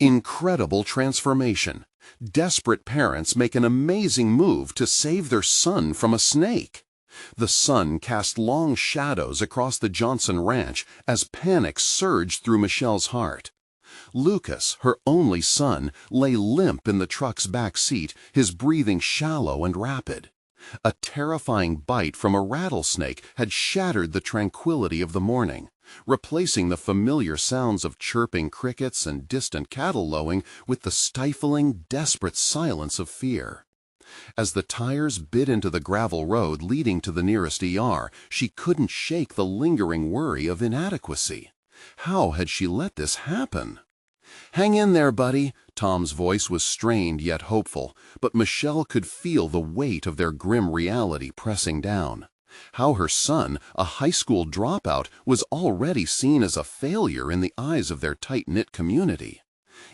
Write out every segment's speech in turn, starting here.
Incredible transformation. Desperate parents make an amazing move to save their son from a snake. The sun cast long shadows across the Johnson ranch as panic surged through Michelle's heart. Lucas, her only son, lay limp in the truck's back seat, his breathing shallow and rapid. A terrifying bite from a rattlesnake had shattered the tranquility of the morning, replacing the familiar sounds of chirping crickets and distant cattle lowing with the stifling, desperate silence of fear. As the tires bit into the gravel road leading to the nearest ER, she couldn't shake the lingering worry of inadequacy. How had she let this happen? "Hang in there, buddy." Tom's voice was strained yet hopeful, but Michelle could feel the weight of their grim reality pressing down. How her son, a high school dropout, was already seen as a failure in the eyes of their tight-knit community.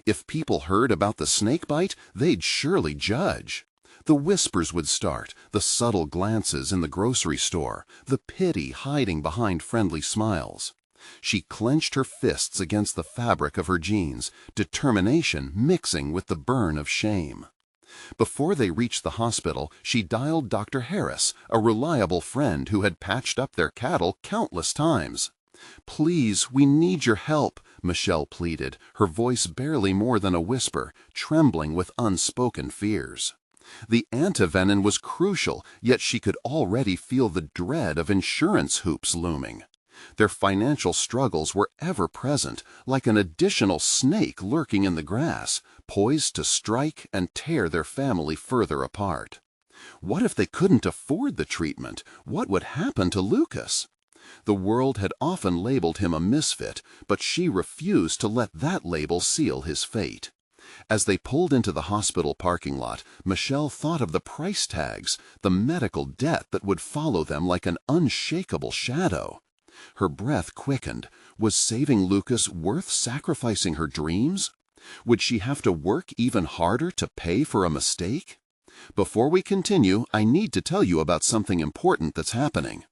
If people heard about the snake bite, they'd surely judge. The whispers would start, the subtle glances in the grocery store, the pity hiding behind friendly smiles. She clenched her fists against the fabric of her jeans, determination mixing with the burn of shame. Before they reached the hospital, she dialed Dr. Harris, a reliable friend who had patched up their cattle countless times. "Please, we need your help," Michelle pleaded, her voice barely more than a whisper, trembling with unspoken fears. The antivenin was crucial, yet she could already feel the dread of insurance hoops looming. Their financial struggles were ever present, like an additional snake lurking in the grass, poised to strike and tear their family further apart. What if they couldn't afford the treatment? What would happen to Lucas? The world had often labeled him a misfit, but she refused to let that label seal his fate. As they pulled into the hospital parking lot, Michelle thought of the price tags, the medical debt that would follow them like an unshakable shadow. Her breath quickened. Was saving Lucas worth sacrificing her dreams? Would she have to work even harder to pay for a mistake? Before we continue, I need to tell you about something important that's happening.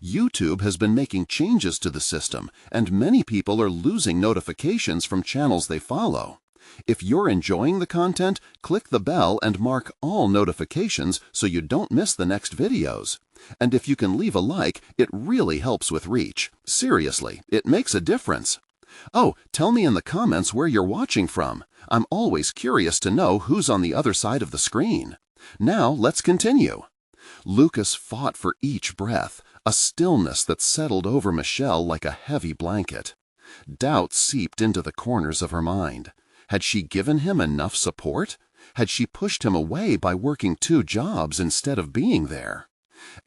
YouTube has been making changes to the system, and many people are losing notifications from channels they follow. If you're enjoying the content, click the bell and mark all notifications so you don't miss the next videos. And if you can leave a like, it really helps with reach. Seriously, it makes a difference. Oh, tell me in the comments where you're watching from. I'm always curious to know who's on the other side of the screen. Now, let's continue. Lucas fought for each breath, a stillness that settled over Michelle like a heavy blanket. Doubt seeped into the corners of her mind. Had she given him enough support? Had she pushed him away by working 2 jobs instead of being there?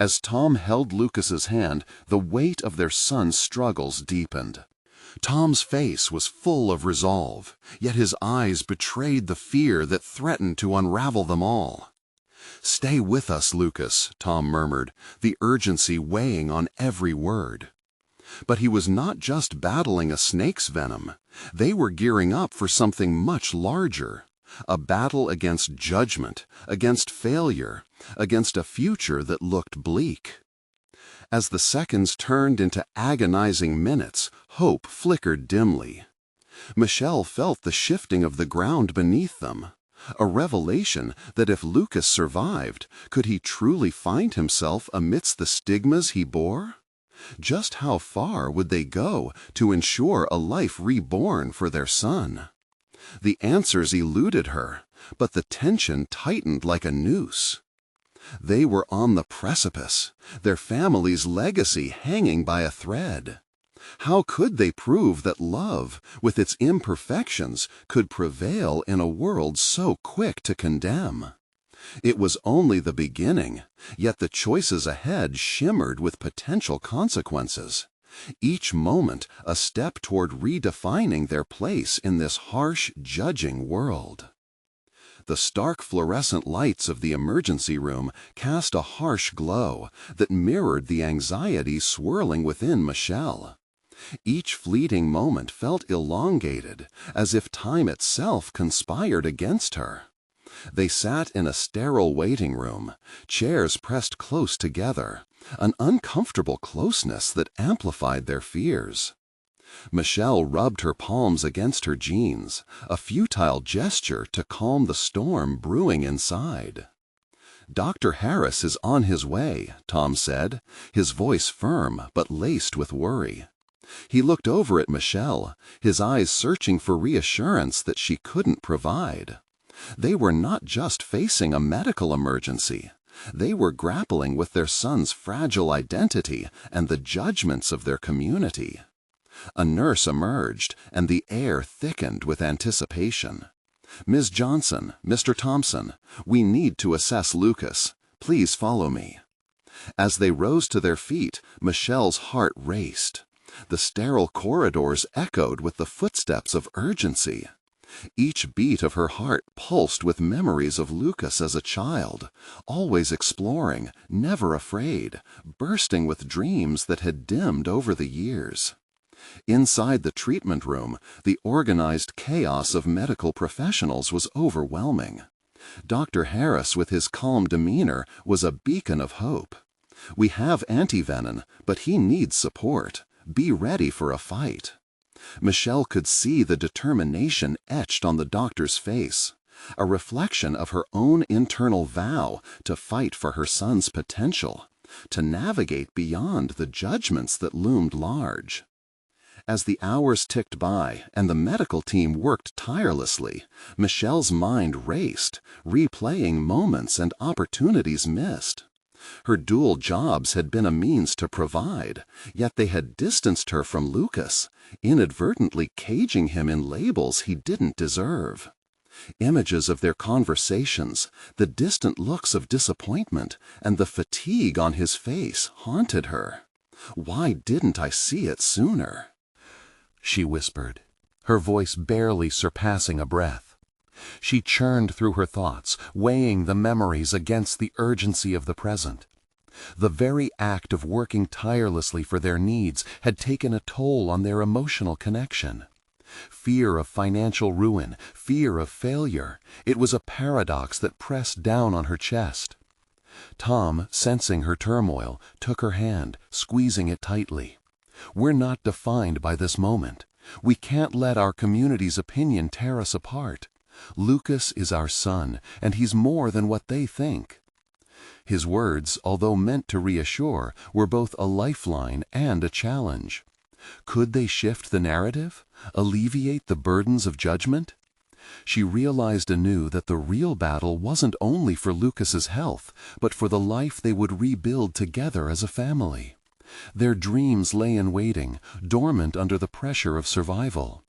As Tom held Lucas's hand, the weight of their son's struggles deepened. Tom's face was full of resolve, yet his eyes betrayed the fear that threatened to unravel them all. "Stay with us, Lucas," Tom murmured, the urgency weighing on every word. But he was not just battling a snake's venom. They were gearing up for something much larger. A battle against judgment, against failure, against a future that looked bleak. As the seconds turned into agonizing minutes, hope flickered dimly. Michelle felt the shifting of the ground beneath them. A revelation that if Lucas survived, could he truly find himself amidst the stigmas he bore? Just how far would they go to ensure a life reborn for their son? The answers eluded her, but the tension tightened like a noose. They were on the precipice, their family's legacy hanging by a thread. How could they prove that love, with its imperfections, could prevail in a world so quick to condemn? It was only the beginning, yet the choices ahead shimmered with potential consequences. Each moment a step toward redefining their place in this harsh, judging world. The stark fluorescent lights of the emergency room cast a harsh glow that mirrored the anxiety swirling within Michelle. Each fleeting moment felt elongated, as if time itself conspired against her. They sat in a sterile waiting room, chairs pressed close together, an uncomfortable closeness that amplified their fears. Michelle rubbed her palms against her jeans, a futile gesture to calm the storm brewing inside. "Dr. Harris is on his way," Tom said, his voice firm but laced with worry. He looked over at Michelle, his eyes searching for reassurance that she couldn't provide. They were not just facing a medical emergency. They were grappling with their son's fragile identity and the judgments of their community. A nurse emerged, and the air thickened with anticipation. "Ms. Johnson, Mr. Thompson, we need to assess Lucas. Please follow me." As they rose to their feet, Michelle's heart raced. The sterile corridors echoed with the footsteps of urgency. Each beat of her heart pulsed with memories of Lucas as a child, always exploring, never afraid, bursting with dreams that had dimmed over the years. Inside the treatment room, the organized chaos of medical professionals was overwhelming. Dr. Harris, with his calm demeanor, was a beacon of hope. "We have antivenin, but he needs support. Be ready for a fight." Michelle could see the determination etched on the doctor's face, a reflection of her own internal vow to fight for her son's potential, to navigate beyond the judgments that loomed large. As the hours ticked by and the medical team worked tirelessly, Michelle's mind raced, replaying moments and opportunities missed. Her dual jobs had been a means to provide, yet they had distanced her from Lucas, inadvertently caging him in labels he didn't deserve. Images of their conversations, the distant looks of disappointment, and the fatigue on his face haunted her. "Why didn't I see it sooner?" she whispered, her voice barely surpassing a breath. She churned through her thoughts, weighing the memories against the urgency of the present. The very act of working tirelessly for their needs had taken a toll on their emotional connection. Fear of financial ruin, fear of failure, it was a paradox that pressed down on her chest. Tom, sensing her turmoil, took her hand, squeezing it tightly. "We're not defined by this moment. We can't let our community's opinion tear us apart. Lucas is our son, and he's more than what they think." His words, although meant to reassure, were both a lifeline and a challenge. Could they shift the narrative, alleviate the burdens of judgment? She realized anew that the real battle wasn't only for Lucas's health, but for the life they would rebuild together as a family. Their dreams lay in waiting, dormant under the pressure of survival.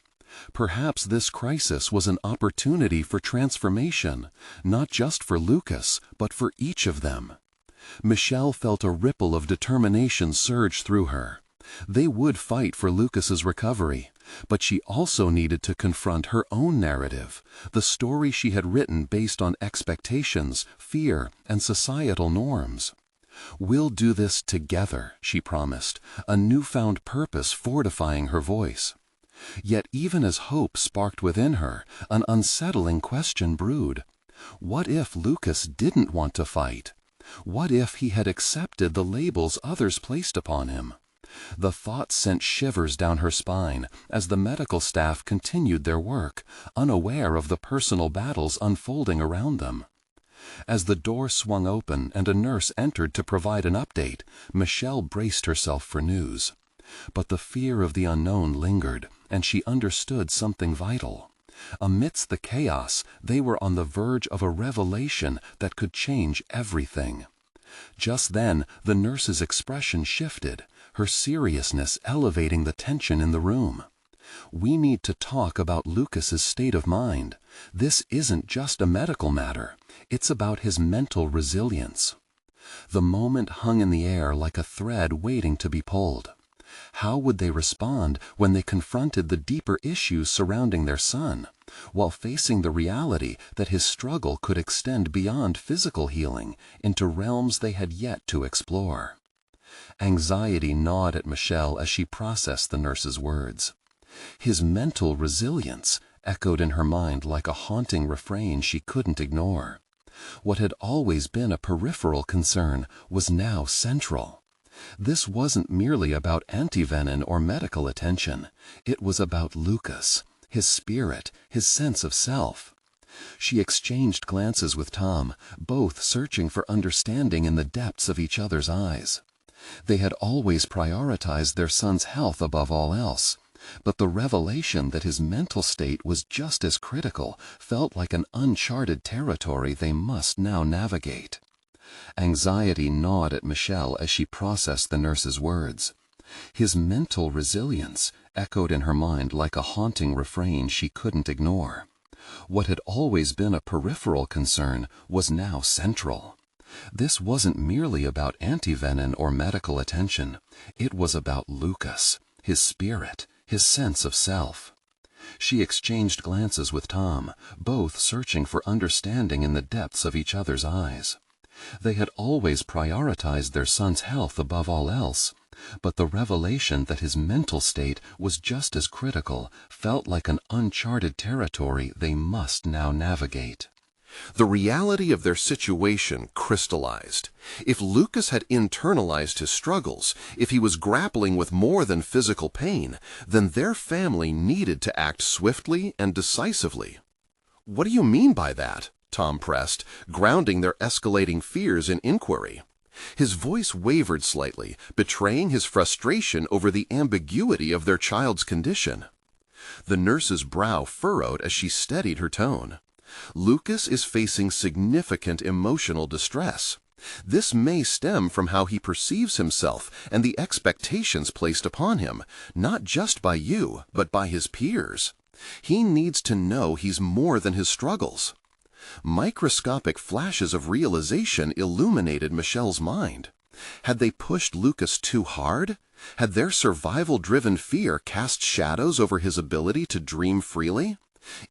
Perhaps this crisis was an opportunity for transformation, not just for Lucas, but for each of them. Michelle felt a ripple of determination surge through her. They would fight for Lucas's recovery, but she also needed to confront her own narrative, the story she had written based on expectations, fear, and societal norms. "We'll do this together," she promised, a newfound purpose fortifying her voice. Yet even as hope sparked within her, an unsettling question brewed. What if Lucas didn't want to fight? What if he had accepted the labels others placed upon him? The thought sent shivers down her spine as the medical staff continued their work, unaware of the personal battles unfolding around them. As the door swung open and a nurse entered to provide an update, Michelle braced herself for news. But the fear of the unknown lingered, and she understood something vital. Amidst the chaos, they were on the verge of a revelation that could change everything. Just then, the nurse's expression shifted, her seriousness elevating the tension in the room. "We need to talk about Lucas's state of mind. This isn't just a medical matter. It's about his mental resilience." The moment hung in the air like a thread waiting to be pulled. How would they respond when they confronted the deeper issues surrounding their son, while facing the reality that his struggle could extend beyond physical healing into realms they had yet to explore? Anxiety gnawed at Michelle as she processed the nurse's words. His mental resilience echoed in her mind like a haunting refrain she couldn't ignore. What had always been a peripheral concern was now central. This wasn't merely about antivenin or medical attention. It was about Lucas, his spirit, his sense of self. She exchanged glances with Tom, both searching for understanding in the depths of each other's eyes. They had always prioritized their son's health above all else, but the revelation that his mental state was just as critical felt like an uncharted territory they must now navigate. Anxiety gnawed at Michelle as she processed the nurse's words. His mental resilience echoed in her mind like a haunting refrain she couldn't ignore. What had always been a peripheral concern was now central. This wasn't merely about antivenin or medical attention. It was about Lucas, his spirit, his sense of self. She exchanged glances with Tom, both searching for understanding in the depths of each other's eyes. They had always prioritized their son's health above all else, but the revelation that his mental state was just as critical felt like an uncharted territory they must now navigate. The reality of their situation crystallized. If Lucas had internalized his struggles, if he was grappling with more than physical pain, then their family needed to act swiftly and decisively. "What do you mean by that?" Tom pressed, grounding their escalating fears in inquiry. His voice wavered slightly, betraying his frustration over the ambiguity of their child's condition. The nurse's brow furrowed as she steadied her tone. Lucas is facing significant emotional distress. This may stem from how he perceives himself and the expectations placed upon him, not just by you, but by his peers. He needs to know he's more than his struggles. Microscopic flashes of realization illuminated Michelle's mind. Had they pushed Lucas too hard? Had their survival-driven fear cast shadows over his ability to dream freely?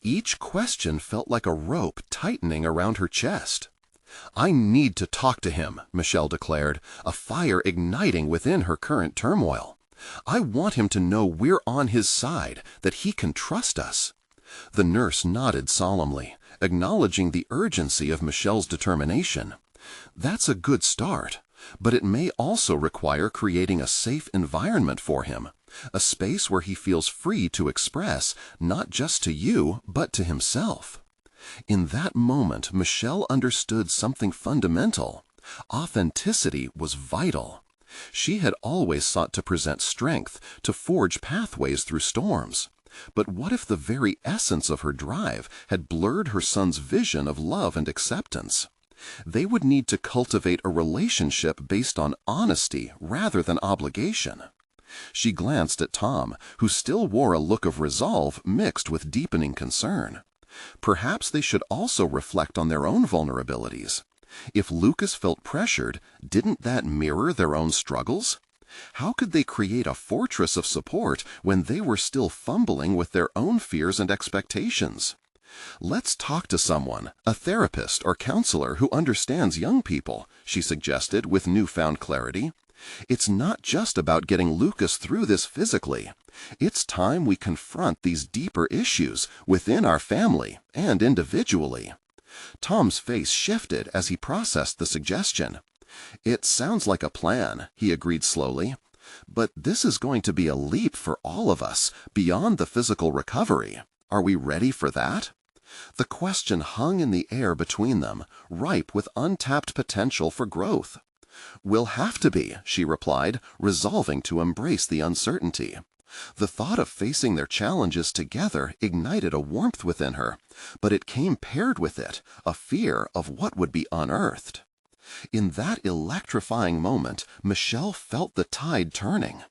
Each question felt like a rope tightening around her chest. "I need to talk to him," Michelle declared, a fire igniting within her current turmoil. "I want him to know we're on his side, that he can trust us." The nurse nodded solemnly, acknowledging the urgency of Michelle's determination. "That's a good start, but it may also require creating a safe environment for him, a space where he feels free to express, not just to you, but to himself." In that moment, Michelle understood something fundamental. Authenticity was vital. She had always sought to present strength, to forge pathways through storms. But what if the very essence of her drive had blurred her son's vision of love and acceptance? They would need to cultivate a relationship based on honesty rather than obligation. She glanced at Tom, who still wore a look of resolve mixed with deepening concern. Perhaps they should also reflect on their own vulnerabilities. If Lucas felt pressured, didn't that mirror their own struggles? How could they create a fortress of support when they were still fumbling with their own fears and expectations? "Let's talk to someone, a therapist or counselor who understands young people," she suggested with newfound clarity. "It's not just about getting Lucas through this physically. It's time we confront these deeper issues within our family and individually." Tom's face shifted as he processed the suggestion. "It sounds like a plan," he agreed slowly. "But this is going to be a leap for all of us, beyond the physical recovery. Are we ready for that?" The question hung in the air between them, ripe with untapped potential for growth. "We'll have to be," she replied, resolving to embrace the uncertainty. The thought of facing their challenges together ignited a warmth within her, but it came paired with it, a fear of what would be unearthed. In that electrifying moment, Michelle felt the tide turning.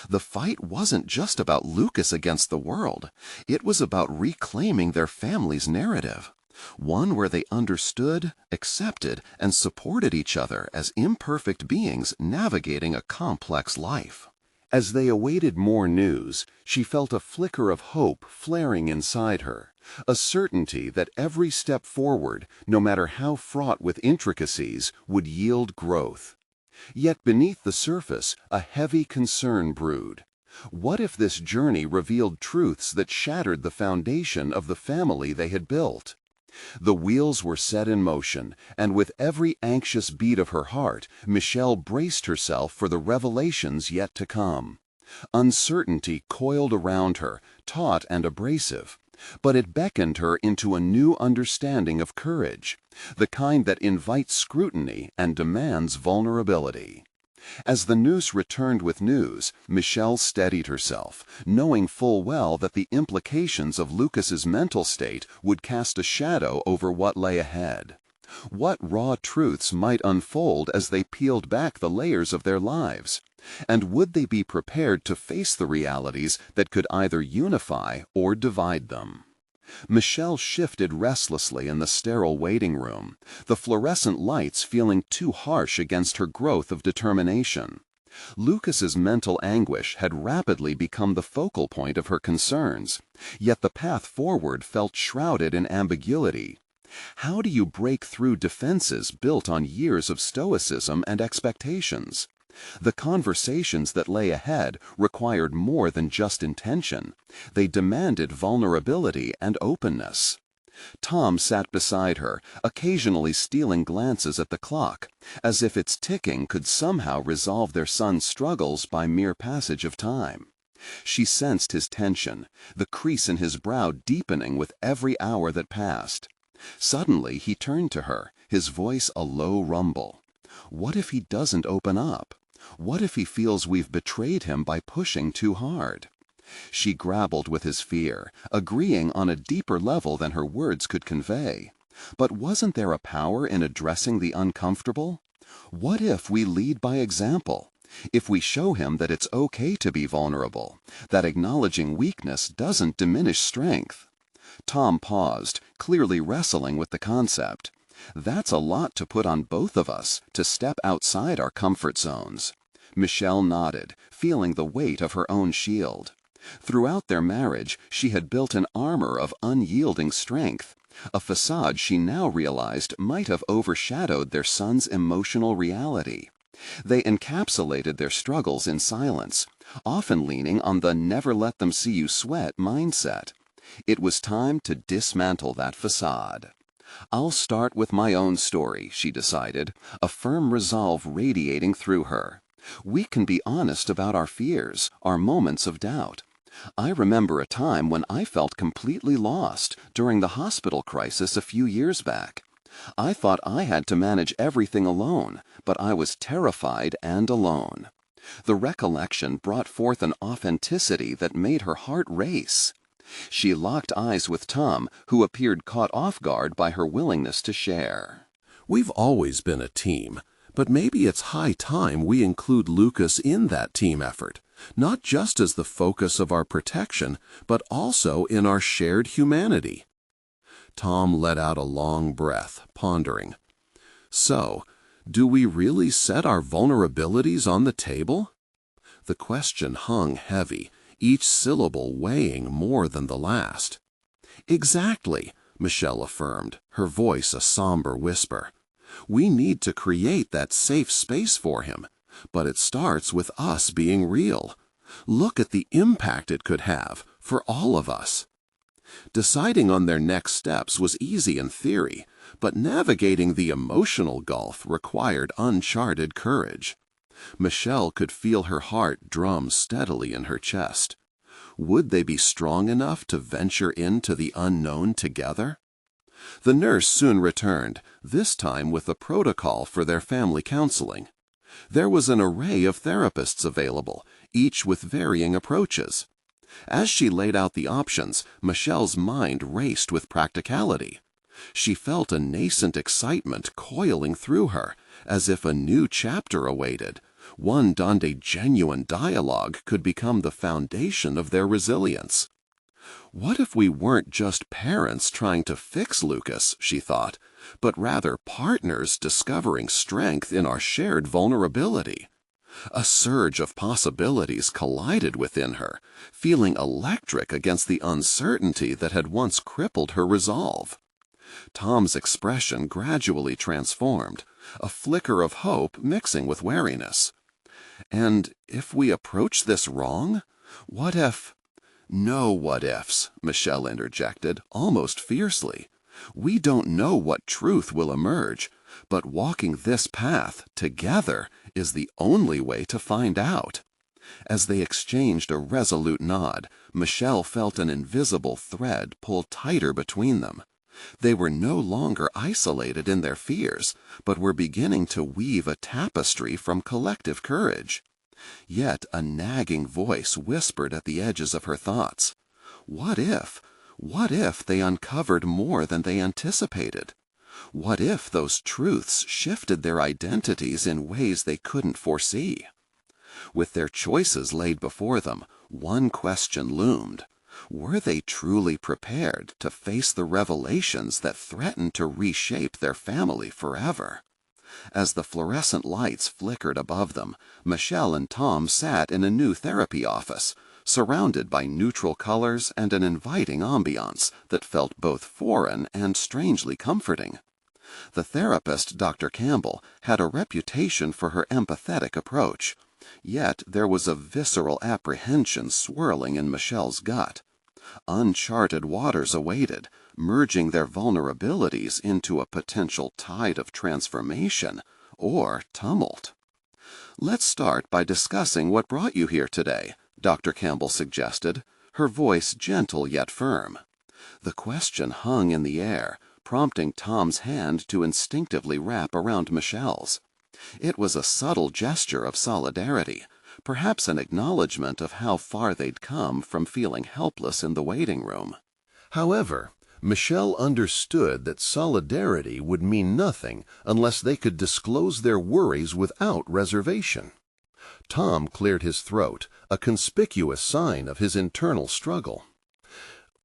The fight wasn't just about Lucas against the world. It was about reclaiming their family's narrative, one where they understood, accepted, and supported each other as imperfect beings navigating a complex life. As they awaited more news, she felt a flicker of hope flaring inside her, a certainty that every step forward, no matter how fraught with intricacies, would yield growth. Yet beneath the surface, a heavy concern brewed. What if this journey revealed truths that shattered the foundation of the family they had built? The wheels were set in motion, and with every anxious beat of her heart, Michelle braced herself for the revelations yet to come. Uncertainty coiled around her, taut and abrasive, but it beckoned her into a new understanding of courage, the kind that invites scrutiny and demands vulnerability. As the noose returned with news, Michelle steadied herself, knowing full well that the implications of Lucas's mental state would cast a shadow over what lay ahead. What raw truths might unfold as they peeled back the layers of their lives? And would they be prepared to face the realities that could either unify or divide them? Michelle shifted restlessly in the sterile waiting room, the fluorescent lights feeling too harsh against her growth of determination. Lucas's mental anguish had rapidly become the focal point of her concerns, yet the path forward felt shrouded in ambiguity. How do you break through defenses built on years of stoicism and expectations? The conversations that lay ahead required more than just intention. They demanded vulnerability and openness. Tom sat beside her, occasionally stealing glances at the clock, as if its ticking could somehow resolve their son's struggles by mere passage of time. She sensed his tension, the crease in his brow deepening with every hour that passed. Suddenly he turned to her, his voice a low rumble. What if he doesn't open up? What if he feels we've betrayed him by pushing too hard? She grappled with his fear, agreeing on a deeper level than her words could convey. But wasn't there a power in addressing the uncomfortable? What if we lead by example? If we show him that it's okay to be vulnerable, that acknowledging weakness doesn't diminish strength? Tom paused, clearly wrestling with the concept. That's a lot to put on both of us, to step outside our comfort zones. Michelle nodded, feeling the weight of her own shield. Throughout their marriage, she had built an armor of unyielding strength, a facade she now realized might have overshadowed their son's emotional reality. They encapsulated their struggles in silence, often leaning on the never let them see you sweat mindset. It was time to dismantle that facade. I'll start with my own story, she decided, a firm resolve radiating through her. We can be honest about our fears, our moments of doubt. I remember a time when I felt completely lost during the hospital crisis a few years back. I thought I had to manage everything alone, but I was terrified and alone. The recollection brought forth an authenticity that made her heart race. She locked eyes with Tom, who appeared caught off guard by her willingness to share. We've always been a team, but maybe it's high time we include Lucas in that team effort, not just as the focus of our protection, but also in our shared humanity. Tom let out a long breath, pondering. So, do we really set our vulnerabilities on the table? The question hung heavy, each syllable weighing more than the last. Exactly, Michelle affirmed, her voice a somber whisper. We need to create that safe space for him, but it starts with us being real. Look at the impact it could have for all of us. Deciding on their next steps was easy in theory, but navigating the emotional gulf required uncharted courage. Michelle could feel her heart drum steadily in her chest. Would they be strong enough to venture into the unknown together? The nurse soon returned, this time with a protocol for their family counseling. There was an array of therapists available, each with varying approaches. As she laid out the options, Michelle's mind raced with practicality. She felt a nascent excitement coiling through her, as if a new chapter awaited, one donde genuine dialogue could become the foundation of their resilience. What if we weren't just parents trying to fix Lucas, she thought, but rather partners discovering strength in our shared vulnerability? A surge of possibilities collided within her, feeling electric against the uncertainty that had once crippled her resolve. Tom's expression gradually transformed, a flicker of hope mixing with wariness. And if we approach this wrong? What if— No what ifs, Michelle interjected, almost fiercely. We don't know what truth will emerge, but walking this path together is the only way to find out." As they exchanged a resolute nod, Michelle felt an invisible thread pull tighter between them. They were no longer isolated in their fears, but were beginning to weave a tapestry from collective courage. Yet a nagging voice whispered at the edges of her thoughts. What if they uncovered more than they anticipated? What if those truths shifted their identities in ways they couldn't foresee? With their choices laid before them, one question loomed. Were they truly prepared to face the revelations that threatened to reshape their family forever? As the fluorescent lights flickered above them, Michelle and Tom sat in a new therapy office, surrounded by neutral colors and an inviting ambiance that felt both foreign and strangely comforting. The therapist, Dr. Campbell, had a reputation for her empathetic approach. Yet there was a visceral apprehension swirling in Michelle's gut. Uncharted waters awaited, merging their vulnerabilities into a potential tide of transformation or tumult. "Let's start by discussing what brought you here today," Dr. Campbell suggested, her voice gentle yet firm. The question hung in the air, prompting Tom's hand to instinctively wrap around Michelle's. It was a subtle gesture of solidarity, perhaps an acknowledgment of how far they'd come from feeling helpless in the waiting room. However, Michelle understood that solidarity would mean nothing unless they could disclose their worries without reservation. Tom cleared his throat, a conspicuous sign of his internal struggle.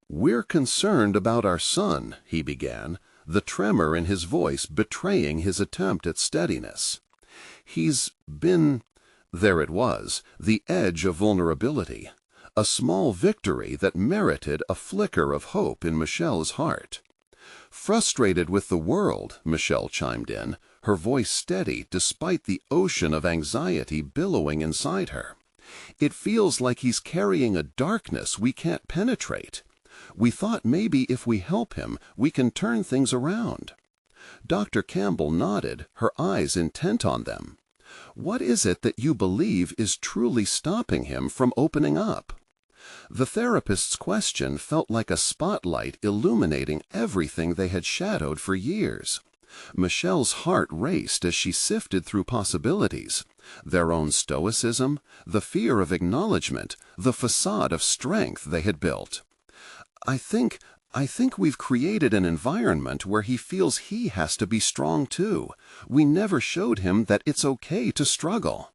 "We're concerned about our son," he began, the tremor in his voice betraying his attempt at steadiness. "He's been—" There it was, the edge of vulnerability, a small victory that merited a flicker of hope in Michelle's heart. "Frustrated with the world," Michelle chimed in, her voice steady despite the ocean of anxiety billowing inside her. "It feels like he's carrying a darkness we can't penetrate. We thought maybe if we help him, we can turn things around." Dr. Campbell nodded, her eyes intent on them. "What is it that you believe is truly stopping him from opening up?" The therapist's question felt like a spotlight illuminating everything they had shadowed for years. Michelle's heart raced as she sifted through possibilities. Their own stoicism, the fear of acknowledgement, the facade of strength they had built. I think we've created an environment where he feels he has to be strong too. We never showed him that it's okay to struggle."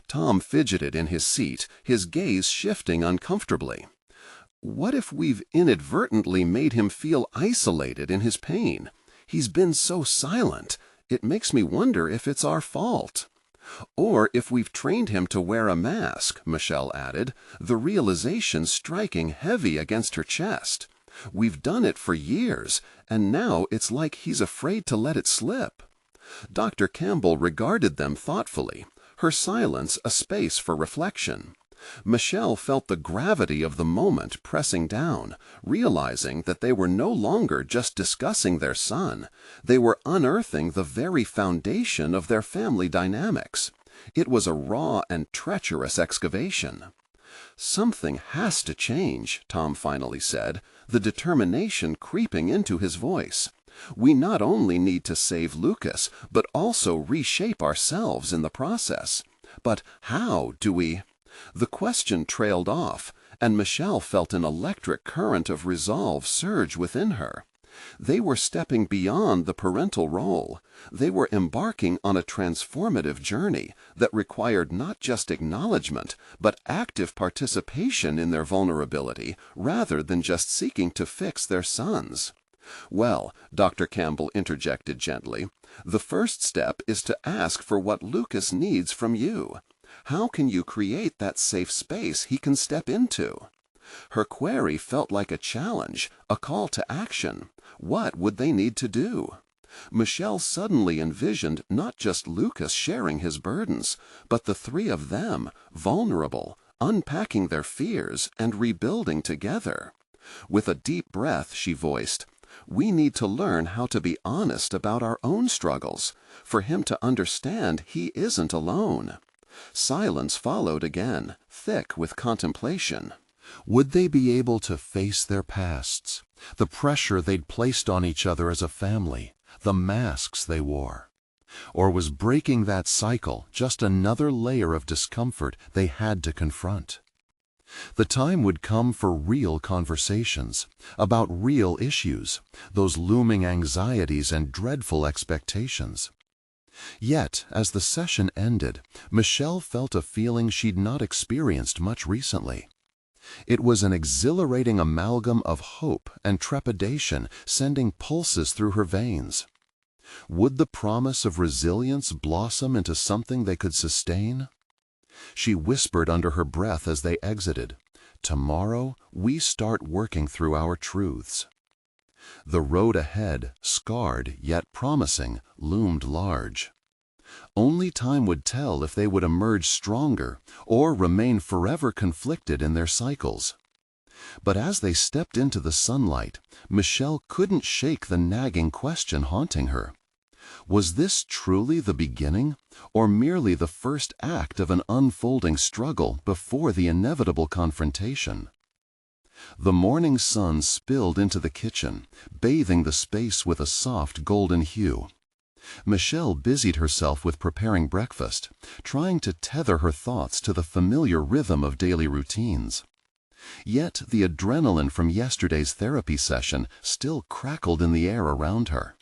Tom fidgeted in his seat, his gaze shifting uncomfortably. "What if we've inadvertently made him feel isolated in his pain? He's been so silent. It makes me wonder if it's our fault." "Or if we've trained him to wear a mask," Michelle added, the realization striking heavy against her chest. "We've done it for years, and now it's like he's afraid to let it slip." Dr. Campbell regarded them thoughtfully, her silence a space for reflection. Michelle felt the gravity of the moment pressing down, realizing that they were no longer just discussing their son. They were unearthing the very foundation of their family dynamics. It was a raw and treacherous excavation. "Something has to change," Tom finally said, the determination creeping into his voice. "We not only need to save Lucas, but also reshape ourselves in the process. But how do we—" The question trailed off, and Michelle felt an electric current of resolve surge within her. They were stepping beyond the parental role. They were embarking on a transformative journey that required not just acknowledgement, but active participation in their vulnerability, rather than just seeking to fix their sons. "Well," Dr. Campbell interjected gently, "the first step is to ask for what Lucas needs from you. How can you create that safe space he can step into?" Her query felt like a challenge, a call to action. What would they need to do? Michelle suddenly envisioned not just Lucas sharing his burdens, but the three of them, vulnerable, unpacking their fears, and rebuilding together. With a deep breath, she voiced, We need to learn how to be honest about our own struggles, for him to understand he isn't alone. Silence followed again, thick with contemplation. Would they be able to face their pasts, the pressure they'd placed on each other as a family, the masks they wore? Or was breaking that cycle just another layer of discomfort they had to confront? The time would come for real conversations about real issues, those looming anxieties and dreadful expectations. Yet, as the session ended, Michelle felt a feeling she'd not experienced much recently. It was an exhilarating amalgam of hope and trepidation sending pulses through her veins. Would the promise of resilience blossom into something they could sustain? She whispered under her breath as they exited, "Tomorrow we start working through our truths." The road ahead, scarred yet promising, loomed large. Only time would tell if they would emerge stronger or remain forever conflicted in their cycles. But as they stepped into the sunlight, Michelle couldn't shake the nagging question haunting her. Was this truly the beginning, or merely the first act of an unfolding struggle before the inevitable confrontation? The morning sun spilled into the kitchen, bathing the space with a soft golden hue. Michelle busied herself with preparing breakfast, trying to tether her thoughts to the familiar rhythm of daily routines. Yet the adrenaline from yesterday's therapy session still crackled in the air around her.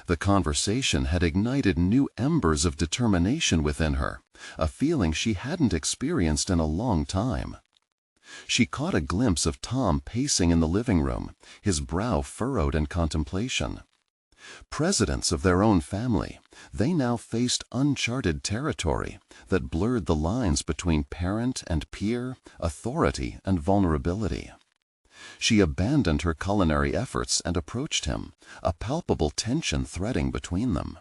The conversation had ignited new embers of determination within her, a feeling she hadn't experienced in a long time. She caught a glimpse of Tom pacing in the living room, his brow furrowed in contemplation. Presidents of their own family, they now faced uncharted territory that blurred the lines between parent and peer, authority and vulnerability. She abandoned her culinary efforts and approached him, a palpable tension threading between them.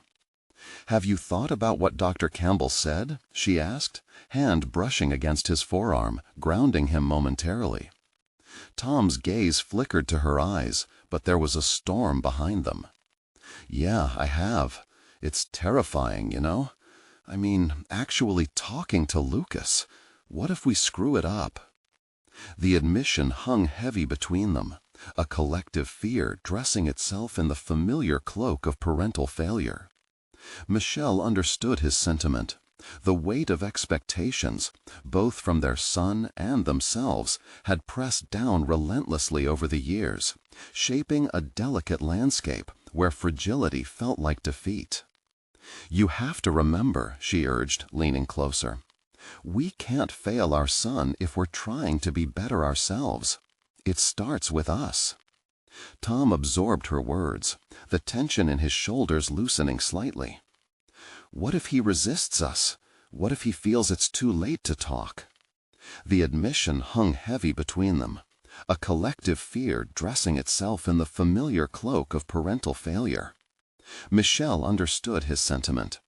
"Have you thought about what Dr. Campbell said?" she asked, hand brushing against his forearm, grounding him momentarily. Tom's gaze flickered to her eyes, but there was a storm behind them. "Yeah, I have. It's terrifying, you know? I mean, actually talking to Lucas. What if we screw it up?" The admission hung heavy between them, a collective fear dressing itself in the familiar cloak of parental failure. Michelle understood his sentiment. The weight of expectations, both from their son and themselves, had pressed down relentlessly over the years, shaping a delicate landscape where fragility felt like defeat. "You have to remember," she urged, leaning closer. "We can't fail our son if we're trying to be better ourselves. It starts with us." Tom absorbed her words, the tension in his shoulders loosening slightly. "What if he resists us? What if he feels it's too late to talk?" The admission hung heavy between them, a collective fear dressing itself in the familiar cloak of parental failure. Michelle understood his sentiment.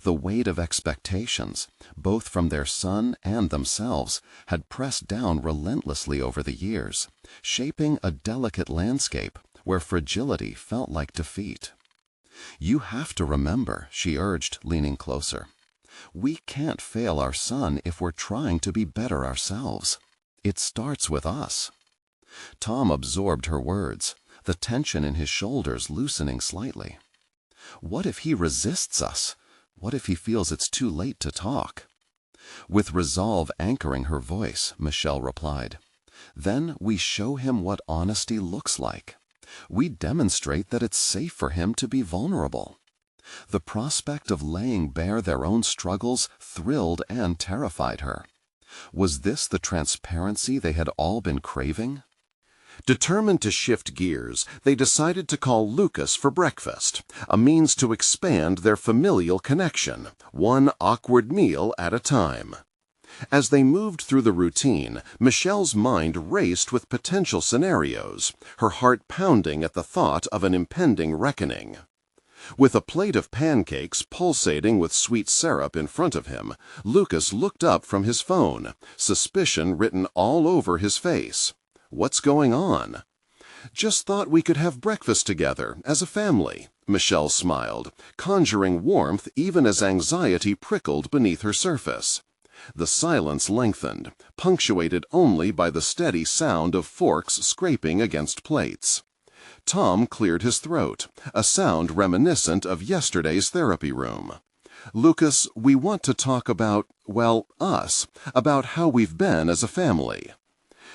The weight of expectations, both from their son and themselves, had pressed down relentlessly over the years, shaping a delicate landscape where fragility felt like defeat. "You have to remember," she urged, leaning closer. "We can't fail our son if we're trying to be better ourselves. It starts with us." Tom absorbed her words, the tension in his shoulders loosening slightly. "What if he resists us? What if he feels it's too late to talk?" With resolve anchoring her voice, Michelle replied, "Then we show him what honesty looks like. We demonstrate that it's safe for him to be vulnerable." The prospect of laying bare their own struggles thrilled and terrified her. Was this the transparency they had all been craving? Determined to shift gears, they decided to call Lucas for breakfast, a means to expand their familial connection, one awkward meal at a time. As they moved through the routine, Michelle's mind raced with potential scenarios, her heart pounding at the thought of an impending reckoning. With a plate of pancakes pulsating with sweet syrup in front of him, Lucas looked up from his phone, suspicion written all over his face. "What's going on?" Just thought we could have breakfast together, as a family, Michelle smiled, conjuring warmth even as anxiety prickled beneath her surface. The silence lengthened, punctuated only by the steady sound of forks scraping against plates. Tom cleared his throat, a sound reminiscent of yesterday's therapy room. Lucas, we want to talk about, well, us, about how we've been as a family.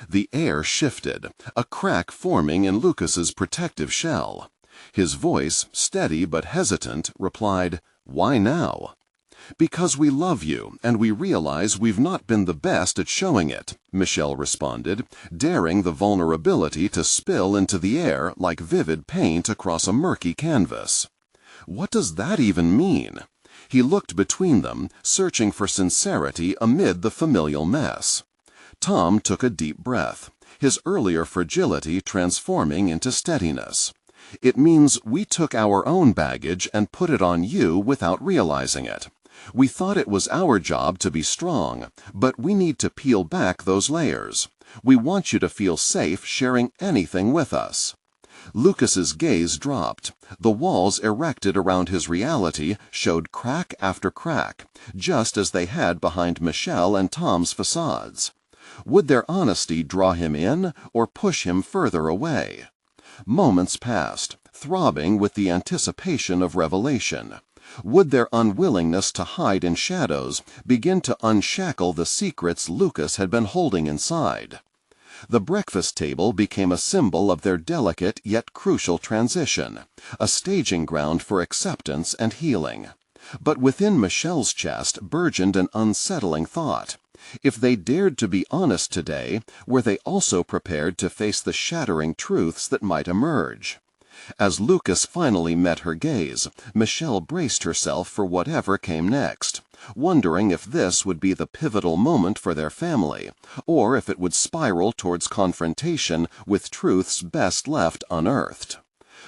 The air shifted, a crack forming in Lucas's protective shell. His voice, steady but hesitant, replied, "Why now?" "Because we love you, and we realize we've not been the best at showing it," Michelle responded, daring the vulnerability to spill into the air like vivid paint across a murky canvas. What does that even mean? He looked between them, searching for sincerity amid the familial mess. Tom took a deep breath, his earlier fragility transforming into steadiness. "It means we took our own baggage and put it on you without realizing it. We thought it was our job to be strong, but we need to peel back those layers. We want you to feel safe sharing anything with us." Lucas's gaze dropped. The walls erected around his reality showed crack after crack, just as they had behind Michelle and Tom's facades. Would their honesty draw him in or push him further away? Moments passed, throbbing with the anticipation of revelation. Would their unwillingness to hide in shadows begin to unshackle the secrets Lucas had been holding inside? The breakfast table became a symbol of their delicate yet crucial transition, a staging ground for acceptance and healing. But within Michelle's chest burgeoned an unsettling thought. If they dared to be honest today, were they also prepared to face the shattering truths that might emerge? As Lucas finally met her gaze, Michelle braced herself for whatever came next, wondering if this would be the pivotal moment for their family, or if it would spiral towards confrontation with truths best left unearthed.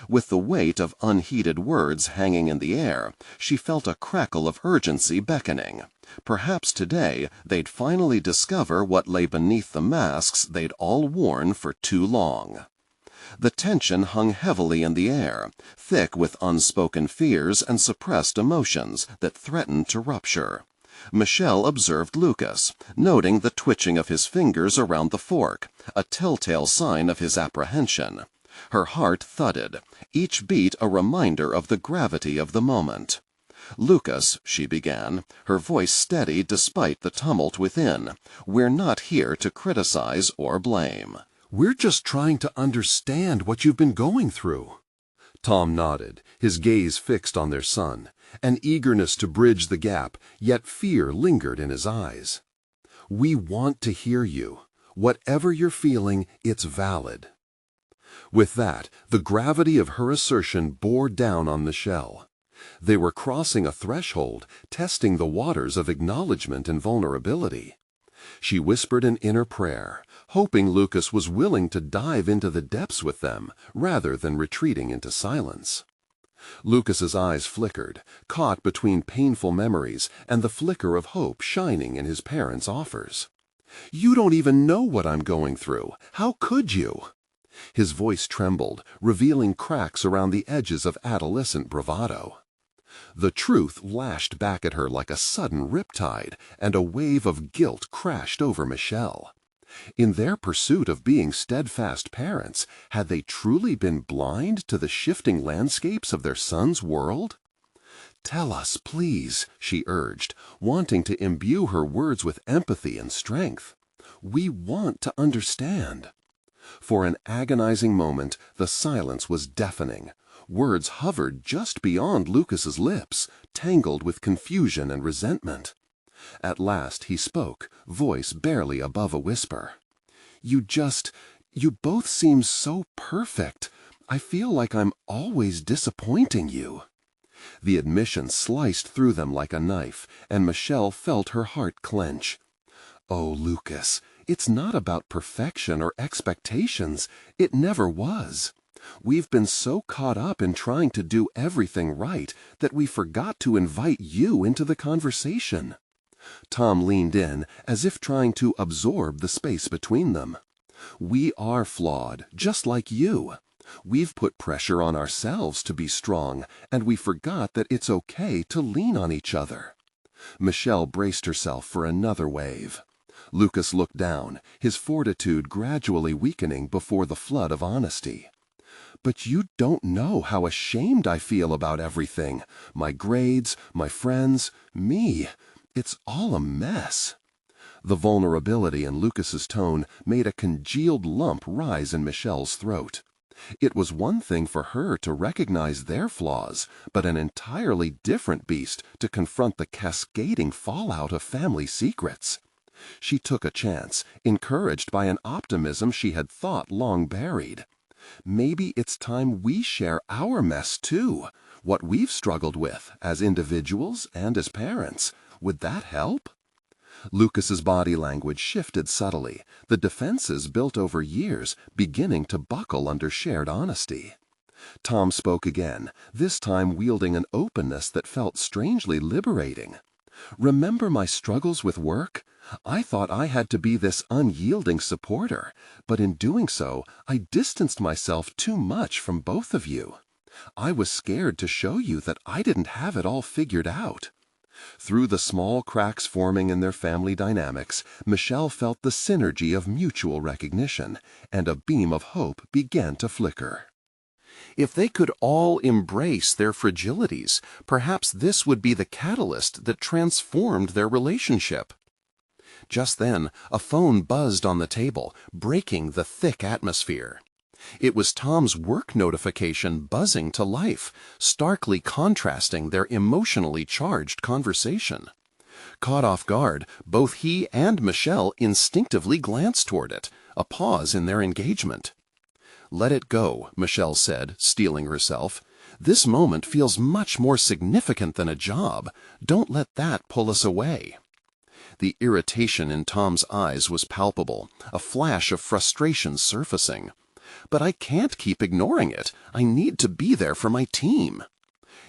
With the weight of unheeded words hanging in the air, she felt a crackle of urgency beckoning. Perhaps today they'd finally discover what lay beneath the masks they'd all worn for too long. The tension hung heavily in the air, thick with unspoken fears and suppressed emotions that threatened to rupture. Michelle observed Lucas, noting the twitching of his fingers around the fork, a telltale sign of his apprehension. Her heart thudded, each beat a reminder of the gravity of the moment. "Lucas," she began, her voice steady despite the tumult within, "we're not here to criticize or blame. We're just trying to understand what you've been going through." Tom nodded, his gaze fixed on their son, an eagerness to bridge the gap, yet fear lingered in his eyes. "We want to hear you. Whatever you're feeling, it's valid." With that, the gravity of her assertion bore down on Michelle. They were crossing a threshold, testing the waters of acknowledgement and vulnerability. She whispered an inner prayer, hoping Lucas was willing to dive into the depths with them rather than retreating into silence. Lucas's eyes flickered, caught between painful memories and the flicker of hope shining in his parents' offers. "You don't even know what I'm going through. How could you?" His voice trembled, revealing cracks around the edges of adolescent bravado. The truth lashed back at her like a sudden riptide, and a wave of guilt crashed over Michelle. In their pursuit of being steadfast parents, had they truly been blind to the shifting landscapes of their son's world? "Tell us, please," she urged, wanting to imbue her words with empathy and strength. "We want to understand." For an agonizing moment, the silence was deafening. Words hovered just beyond Lucas's lips, tangled with confusion and resentment. At last he spoke, voice barely above a whisper. You both seem so perfect. I feel like I'm always disappointing you." The admission sliced through them like a knife, and Michelle felt her heart clench. "Oh, Lucas, it's not about perfection or expectations. It never was. We've been so caught up in trying to do everything right that we forgot to invite you into the conversation." Tom leaned in, as if trying to absorb the space between them. We are flawed, just like you. We've put pressure on ourselves to be strong, and we forgot that it's okay to lean on each other. Michelle braced herself for another wave. Lucas looked down, his fortitude gradually weakening before the flood of honesty. But you don't know how ashamed I feel about everything. My grades, my friends, me. It's all a mess. The vulnerability in Lucas's tone made a congealed lump rise in Michelle's throat. It was one thing for her to recognize their flaws, but an entirely different beast to confront the cascading fallout of family secrets. She took a chance, encouraged by an optimism she had thought long buried. Maybe it's time we share our mess too, what we've struggled with as individuals and as parents. Would that help? Lucas's body language shifted subtly, the defenses built over years beginning to buckle under shared honesty. Tom spoke again, this time wielding an openness that felt strangely liberating. Remember my struggles with work? I thought I had to be this unyielding supporter, but in doing so, I distanced myself too much from both of you. I was scared to show you that I didn't have it all figured out. Through the small cracks forming in their family dynamics, Michelle felt the synergy of mutual recognition, and a beam of hope began to flicker. If they could all embrace their fragilities, perhaps this would be the catalyst that transformed their relationship. Just then, a phone buzzed on the table, breaking the thick atmosphere. It was Tom's work notification buzzing to life, starkly contrasting their emotionally charged conversation. Caught off guard, both he and Michelle instinctively glanced toward it, a pause in their engagement. "Let it go," Michelle said, steeling herself. "This moment feels much more significant than a job. Don't let that pull us away." The irritation in Tom's eyes was palpable, a flash of frustration surfacing. "But I can't keep ignoring it. I need to be there for my team."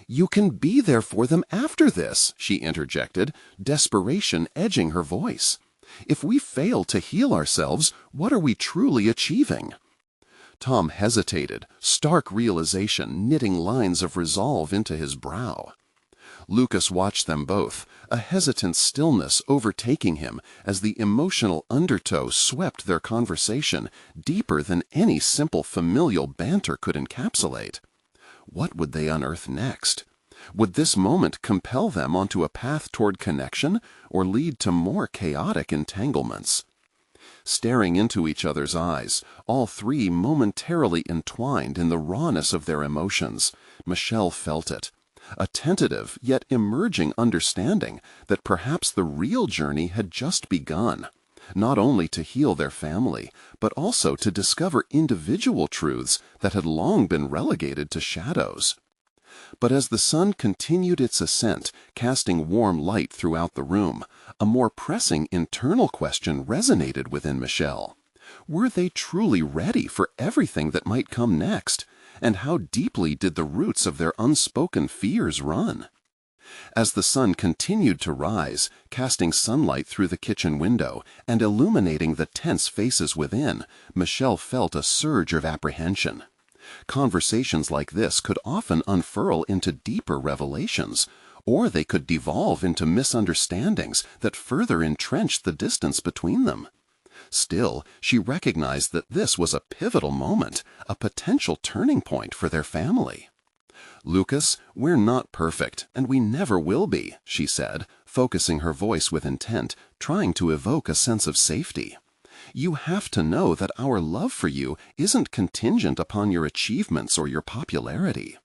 "You can be there for them after this," she interjected, desperation edging her voice. "If we fail to heal ourselves, what are we truly achieving?" Tom hesitated, stark realization knitting lines of resolve into his brow. Lucas watched them both, a hesitant stillness overtaking him as the emotional undertow swept their conversation deeper than any simple familial banter could encapsulate. What would they unearth next? Would this moment compel them onto a path toward connection or lead to more chaotic entanglements? Staring into each other's eyes, all three momentarily entwined in the rawness of their emotions, Michelle felt it. A tentative yet emerging understanding that perhaps the real journey had just begun, not only to heal their family, but also to discover individual truths that had long been relegated to shadows. But as the sun continued its ascent, casting warm light throughout the room, a more pressing internal question resonated within Michelle. Were they truly ready for everything that might come next? And how deeply did the roots of their unspoken fears run? As the sun continued to rise, casting sunlight through the kitchen window and illuminating the tense faces within, Michelle felt a surge of apprehension. Conversations like this could often unfurl into deeper revelations, or they could devolve into misunderstandings that further entrenched the distance between them. Still, she recognized that this was a pivotal moment, a potential turning point for their family. "Lucas, we're not perfect, and we never will be," she said, focusing her voice with intent, trying to evoke a sense of safety. "You have to know that our love for you isn't contingent upon your achievements or your popularity."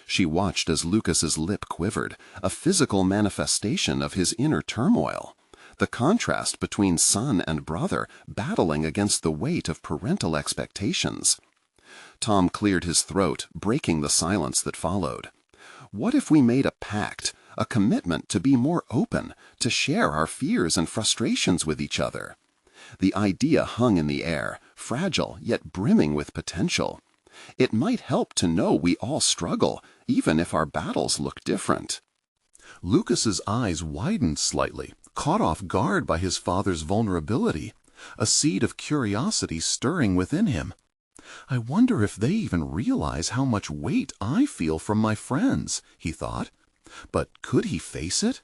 She watched as Lucas's lip quivered, a physical manifestation of his inner turmoil. The contrast between son and brother battling against the weight of parental expectations. Tom cleared his throat, breaking the silence that followed. "What if we made a pact, a commitment to be more open, to share our fears and frustrations with each other?" The idea hung in the air, fragile yet brimming with potential. It might help to know we all struggle, even if our battles look different. Lucas's eyes widened slightly, caught off guard by his father's vulnerability. a seed of curiosity stirring within him. I wonder if they even realize how much weight I feel from my friends, he thought. But could he face it?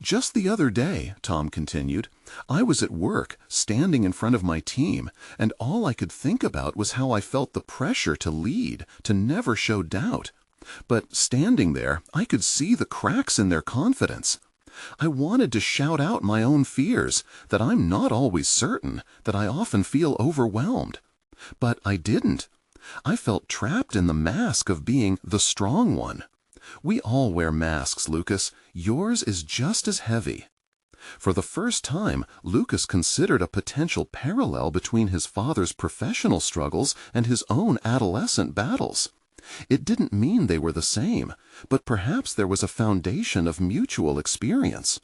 Just the other day, Tom continued, I was at work, standing in front of my team, and all I could think about was how I felt the pressure to lead, to never show doubt. But standing there, I could see the cracks in their confidence. I wanted to shout out my own fears, that I'm not always certain, that I often feel overwhelmed. But I didn't. I felt trapped in the mask of being the strong one. We all wear masks, Lucas. Yours is just as heavy. For the first time, Lucas considered a potential parallel between his father's professional struggles and his own adolescent battles. It didn't mean they were the same, but perhaps there was a foundation of mutual experience.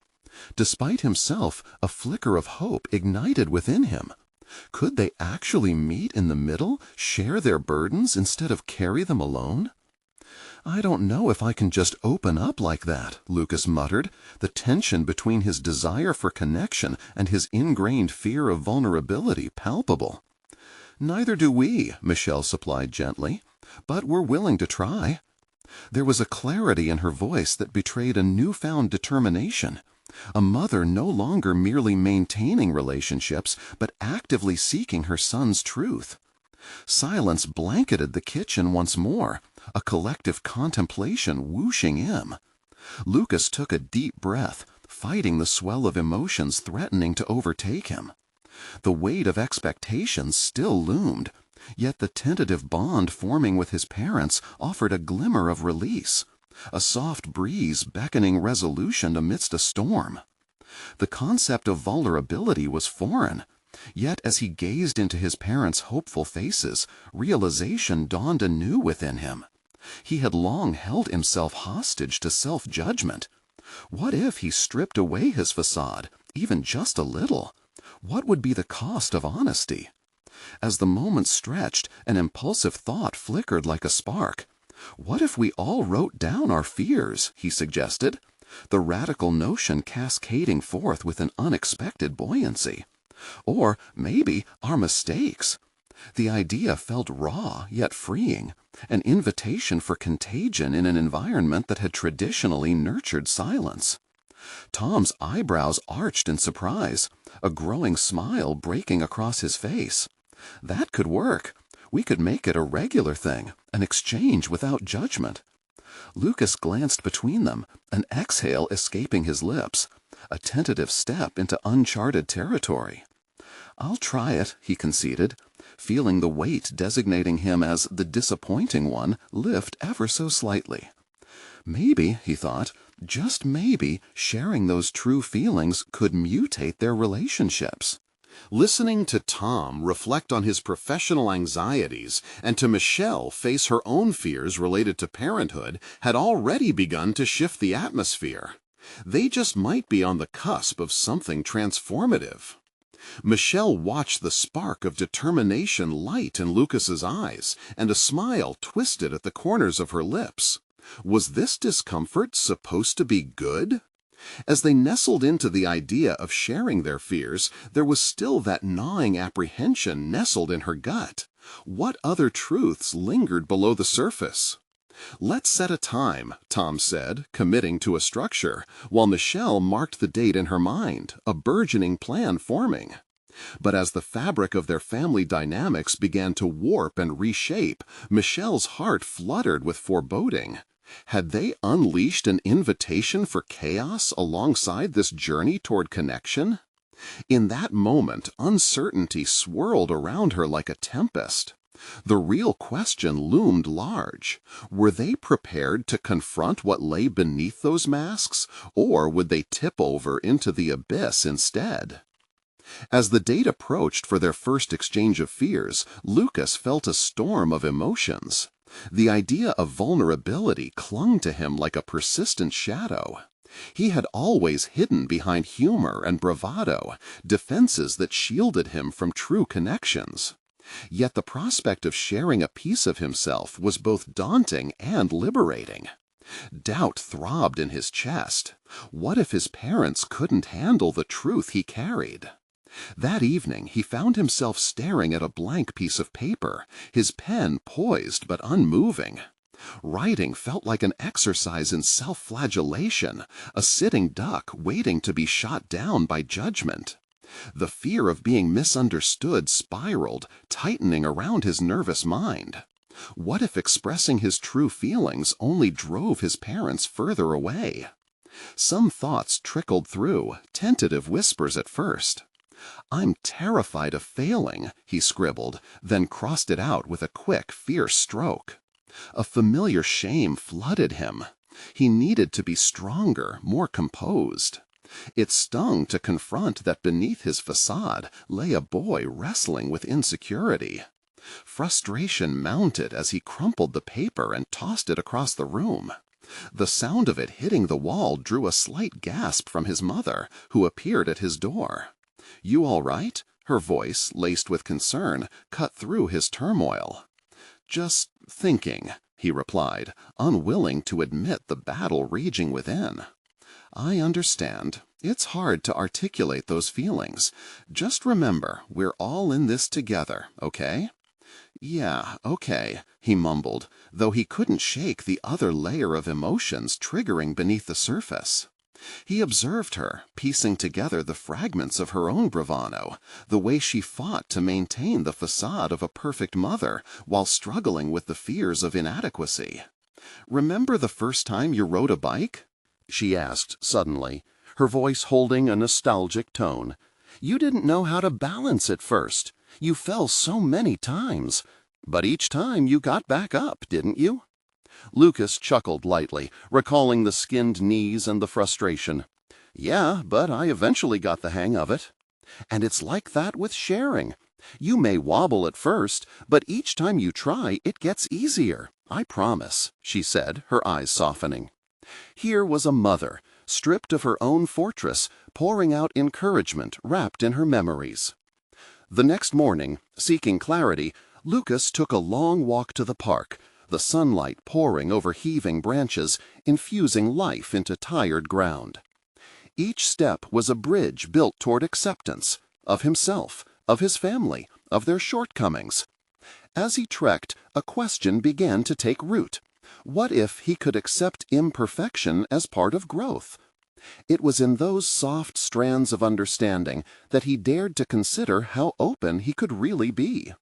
Despite himself, a flicker of hope ignited within him. Could they actually meet in the middle, share their burdens instead of carry them alone? I don't know if I can just open up like that, Lucas muttered, the tension between his desire for connection and his ingrained fear of vulnerability palpable. Neither do we, Michelle supplied gently, but we're willing to try. There was a clarity in her voice that betrayed a newfound determination. A mother no longer merely maintaining relationships, but actively seeking her son's truth. Silence blanketed the kitchen once more, a collective contemplation whooshing in. Lucas took a deep breath, fighting the swell of emotions threatening to overtake him. The weight of expectations still loomed, yet the tentative bond forming with his parents offered a glimmer of release, a soft breeze beckoning resolution amidst a storm. The concept of vulnerability was foreign, yet as he gazed into his parents' hopeful faces, realization dawned anew within him. He had long held himself hostage to self-judgment. What if he stripped away his facade, even just a little? What would be the cost of honesty? As the moment stretched, an impulsive thought flickered like a spark. What if we all wrote down our fears, he suggested, the radical notion cascading forth with an unexpected buoyancy. Or maybe our mistakes. The idea felt raw yet freeing, an invitation for contagion in an environment that had traditionally nurtured silence. Tom's eyebrows arched in surprise, a growing smile breaking across his face. That could work. We could make it a regular thing, an exchange without judgment. Lucas glanced between them, an exhale escaping his lips, a tentative step into uncharted territory. I'll try it, he conceded, feeling the weight designating him as the disappointing one lift ever so slightly. Maybe, he thought, just maybe, sharing those true feelings could mutate their relationships. Listening to Tom reflect on his professional anxieties and to Michelle face her own fears related to parenthood had already begun to shift the atmosphere. They just might be on the cusp of something transformative. Michelle watched the spark of determination light in Lucas's eyes, and a smile twisted at the corners of her lips. Was this discomfort supposed to be good? As they nestled into the idea of sharing their fears, there was still that gnawing apprehension nestled in her gut. What other truths lingered below the surface? Let's set a time, Tom said, committing to a structure, while Michelle marked the date in her mind, a burgeoning plan forming. But as the fabric of their family dynamics began to warp and reshape, Michelle's heart fluttered with foreboding. Had they unleashed an invitation for chaos alongside this journey toward connection? In that moment, uncertainty swirled around her like a tempest. The real question loomed large. Were they prepared to confront what lay beneath those masks, or would they tip over into the abyss instead? As the date approached for their first exchange of fears, Lucas felt a storm of emotions. The idea of vulnerability clung to him like a persistent shadow. He had always hidden behind humor and bravado, defenses that shielded him from true connections. Yet the prospect of sharing a piece of himself was both daunting and liberating. Doubt throbbed in his chest. What if his parents couldn't handle the truth he carried? That evening, he found himself staring at a blank piece of paper, his pen poised but unmoving. Writing felt like an exercise in self-flagellation, a sitting duck waiting to be shot down by judgment. The fear of being misunderstood spiraled, tightening around his nervous mind. What if expressing his true feelings only drove his parents further away? Some thoughts trickled through, tentative whispers at first. "I'm terrified of failing," he scribbled, then crossed it out with a quick, fierce stroke. A familiar shame flooded him. He needed to be stronger, more composed. It stung to confront that beneath his facade lay a boy wrestling with insecurity. Frustration mounted as he crumpled the paper and tossed it across the room. The sound of it hitting the wall drew a slight gasp from his mother, who appeared at his door. "You all right?" Her voice, laced with concern, cut through his turmoil. "Just thinking," he replied, unwilling to admit the battle raging within. "I understand. It's hard to articulate those feelings. Just remember, we're all in this together, okay?" "Yeah, okay," he mumbled, though he couldn't shake the other layer of emotions triggering beneath the surface. He observed her, piecing together the fragments of her own bravado, the way she fought to maintain the facade of a perfect mother while struggling with the fears of inadequacy. "Remember the first time you rode a bike?" she asked suddenly, her voice holding a nostalgic tone. "You didn't know how to balance at first. You fell so many times. But each time you got back up, didn't you?" Lucas chuckled lightly, recalling the skinned knees and the frustration. "Yeah, but I eventually got the hang of it. And it's like that with sharing. You may wobble at first, but each time you try, it gets easier. I promise," she said, her eyes softening. Here was a mother, stripped of her own fortress, pouring out encouragement wrapped in her memories. The next morning, seeking clarity, Lucas took a long walk to the park, the sunlight pouring over heaving branches, infusing life into tired ground. Each step was a bridge built toward acceptance, of himself, of his family, of their shortcomings. As he trekked, a question began to take root. What if he could accept imperfection as part of growth? It was in those soft strands of understanding that he dared to consider how open he could really be.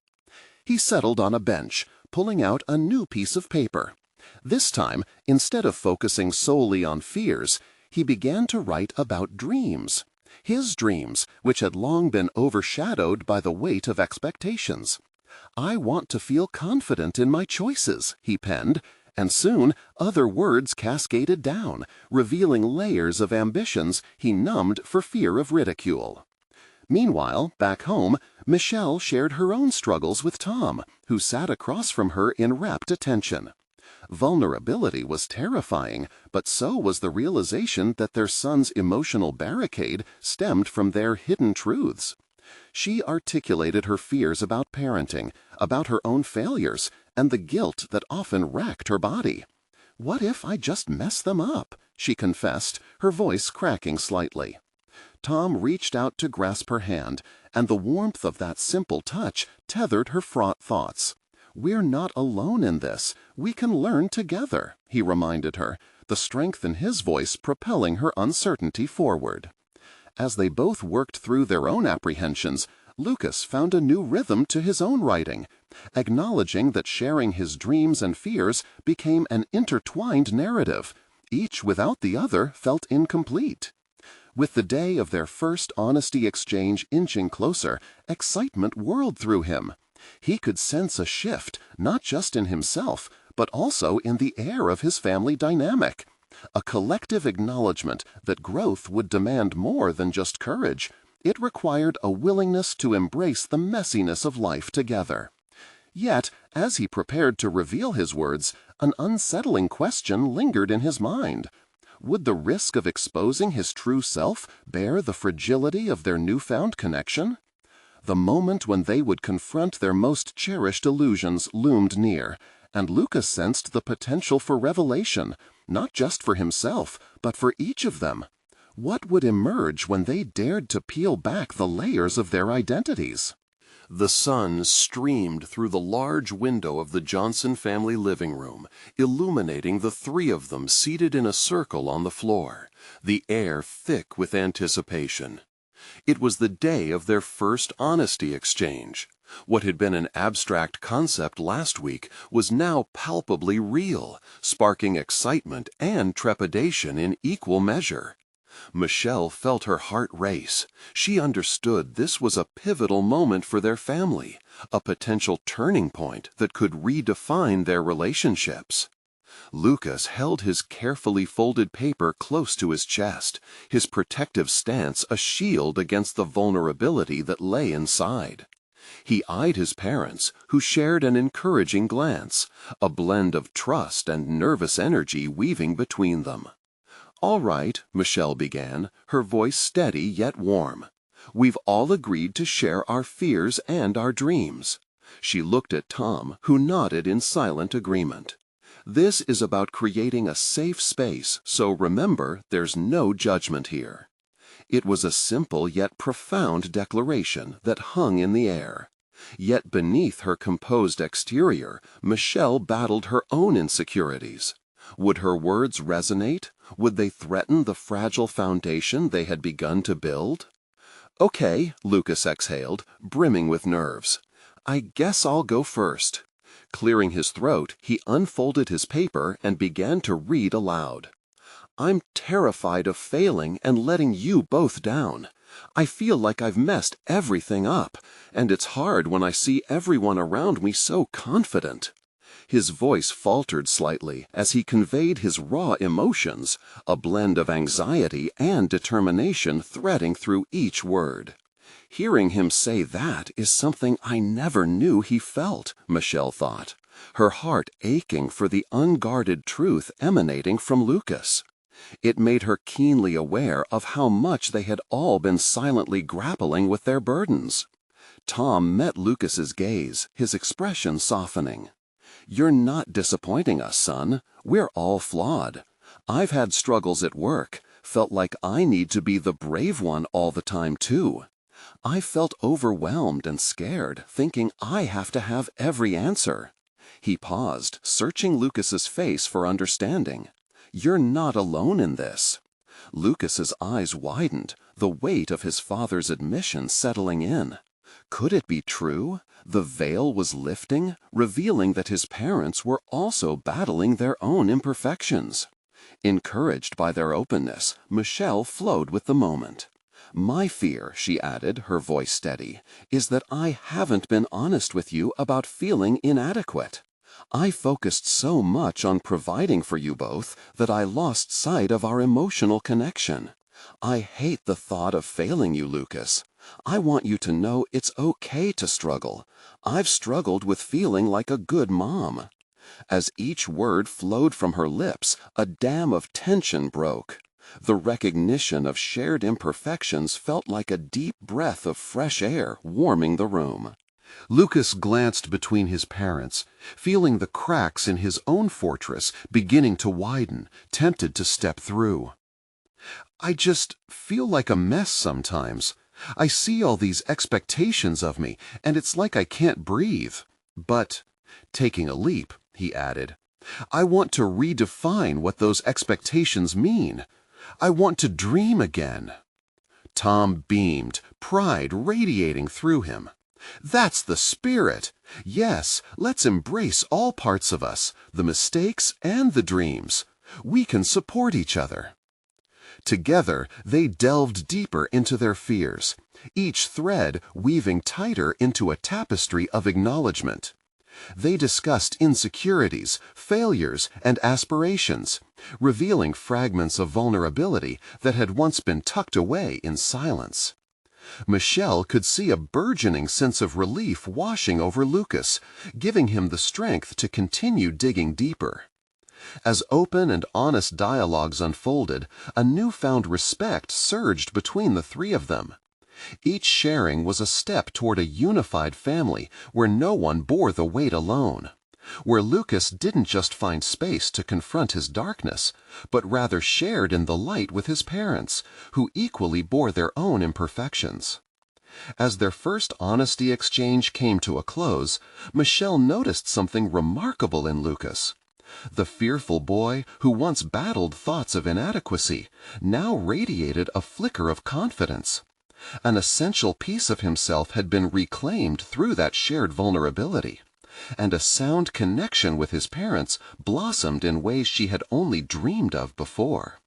He settled on a bench, pulling out a new piece of paper. This time, instead of focusing solely on fears, he began to write about dreams. His dreams, which had long been overshadowed by the weight of expectations. "I want to feel confident in my choices," he penned, and soon other words cascaded down, revealing layers of ambitions he numbed for fear of ridicule. Meanwhile, back home, Michelle shared her own struggles with Tom, who sat across from her in rapt attention. Vulnerability was terrifying, but so was the realization that their son's emotional barricade stemmed from their hidden truths. She articulated her fears about parenting, about her own failures, and the guilt that often racked her body. "What if I just mess them up?" she confessed, her voice cracking slightly. Tom reached out to grasp her hand, and the warmth of that simple touch tethered her fraught thoughts. "We're not alone in this. We can learn together," he reminded her, the strength in his voice propelling her uncertainty forward. As they both worked through their own apprehensions, Lucas found a new rhythm to his own writing, acknowledging that sharing his dreams and fears became an intertwined narrative. Each without the other felt incomplete. With the day of their first honesty exchange inching closer, excitement whirled through him. He could sense a shift, not just in himself, but also in the air of his family dynamic. A collective acknowledgement that growth would demand more than just courage. It required a willingness to embrace the messiness of life together. Yet, as he prepared to reveal his words, an unsettling question lingered in his mind. Would the risk of exposing his true self bear the fragility of their newfound connection? The moment when they would confront their most cherished illusions loomed near, and Lucas sensed the potential for revelation, not just for himself, but for each of them. What would emerge when they dared to peel back the layers of their identities? The sun streamed through the large window of the Johnson family living room, illuminating the three of them seated in a circle on the floor, the air thick with anticipation. It was the day of their first honesty exchange. What had been an abstract concept last week was now palpably real, sparking excitement and trepidation in equal measure. Michelle felt her heart race. She understood this was a pivotal moment for their family, a potential turning point that could redefine their relationships. Lucas held his carefully folded paper close to his chest, his protective stance a shield against the vulnerability that lay inside. He eyed his parents, who shared an encouraging glance, a blend of trust and nervous energy weaving between them. "All right," Michelle began, her voice steady yet warm. "We've all agreed to share our fears and our dreams." She looked at Tom, who nodded in silent agreement. "This is about creating a safe space, so remember, there's no judgment here." It was a simple yet profound declaration that hung in the air. Yet beneath her composed exterior, Michelle battled her own insecurities. Would her words resonate? Would they threaten the fragile foundation they had begun to build? "Okay," Lucas exhaled, brimming with nerves. "I guess I'll go first." Clearing his throat, he unfolded his paper and began to read aloud. "I'm terrified of failing and letting you both down. I feel like I've messed everything up, and it's hard when I see everyone around me so confident." His voice faltered slightly as he conveyed his raw emotions, a blend of anxiety and determination threading through each word. Hearing him say that is something I never knew he felt, Michelle thought, her heart aching for the unguarded truth emanating from Lucas. It made her keenly aware of how much they had all been silently grappling with their burdens. Tom met Lucas's gaze, his expression softening. "You're not disappointing us, son. We're all flawed. I've had struggles at work, felt like I need to be the brave one all the time, too. I felt overwhelmed and scared, thinking I have to have every answer." He paused, searching Lucas's face for understanding. "You're not alone in this." Lucas's eyes widened, the weight of his father's admission settling in. Could it be true? The veil was lifting, revealing that his parents were also battling their own imperfections. Encouraged by their openness, Michelle flowed with the moment. "My fear," she added, her voice steady, "is that I haven't been honest with you about feeling inadequate. I focused so much on providing for you both that I lost sight of our emotional connection. I hate the thought of failing you, Lucas. I want you to know it's okay to struggle. I've struggled with feeling like a good mom." As each word flowed from her lips, a dam of tension broke. The recognition of shared imperfections felt like a deep breath of fresh air warming the room. Lucas glanced between his parents, feeling the cracks in his own fortress beginning to widen, tempted to step through. "I just feel like a mess sometimes. I see all these expectations of me, and it's like I can't breathe. But," taking a leap, he added, "I want to redefine what those expectations mean. I want to dream again." Tom beamed, pride radiating through him. "That's the spirit! Yes, let's embrace all parts of us, the mistakes and the dreams. We can support each other." Together, they delved deeper into their fears, each thread weaving tighter into a tapestry of acknowledgement. They discussed insecurities, failures, and aspirations, revealing fragments of vulnerability that had once been tucked away in silence. Michelle could see a burgeoning sense of relief washing over Lucas, giving him the strength to continue digging deeper. As open and honest dialogues unfolded, a newfound respect surged between the three of them. Each sharing was a step toward a unified family where no one bore the weight alone. where Lucas didn't just find space to confront his darkness, but rather shared in the light with his parents, who equally bore their own imperfections. As their first honesty exchange came to a close, Michelle noticed something remarkable in Lucas. The fearful boy who once battled thoughts of inadequacy now radiated a flicker of confidence. An essential piece of himself had been reclaimed through that shared vulnerability, and a sound connection with his parents blossomed in ways she had only dreamed of before.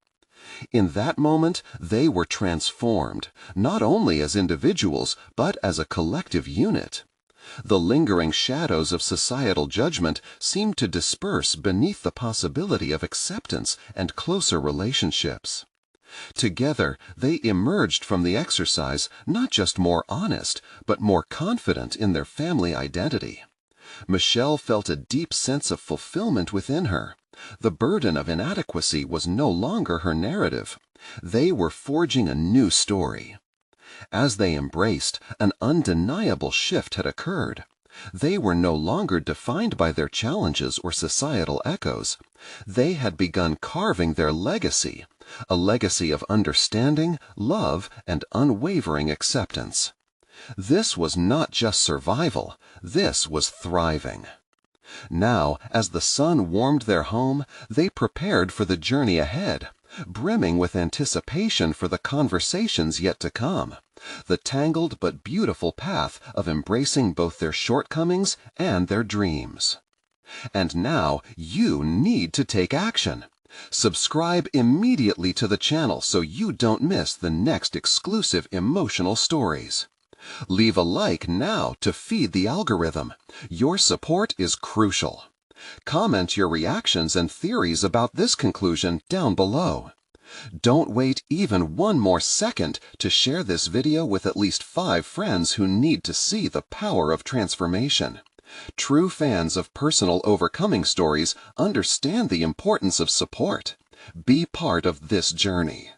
In that moment, they were transformed, not only as individuals, but as a collective unit. The lingering shadows of societal judgment seemed to disperse beneath the possibility of acceptance and closer relationships. Together, they emerged from the exercise not just more honest, but more confident in their family identity. Michelle felt a deep sense of fulfillment within her. The burden of inadequacy was no longer her narrative. They were forging a new story. As they embraced, an undeniable shift had occurred. They were no longer defined by their challenges or societal echoes. They had begun carving their legacy, a legacy of understanding, love, and unwavering acceptance. This was not just survival, this was thriving. Now, as the sun warmed their home, they prepared for the journey ahead, brimming with anticipation for the conversations yet to come, the tangled but beautiful path of embracing both their shortcomings and their dreams. And now you need to take action. Subscribe immediately to the channel so you don't miss the next exclusive emotional stories. Leave a like now to feed the algorithm. Your support is crucial. Comment your reactions and theories about this conclusion down below. Don't wait even one more second to share this video with at least 5 friends who need to see the power of transformation. True fans of personal overcoming stories understand the importance of support. Be part of this journey.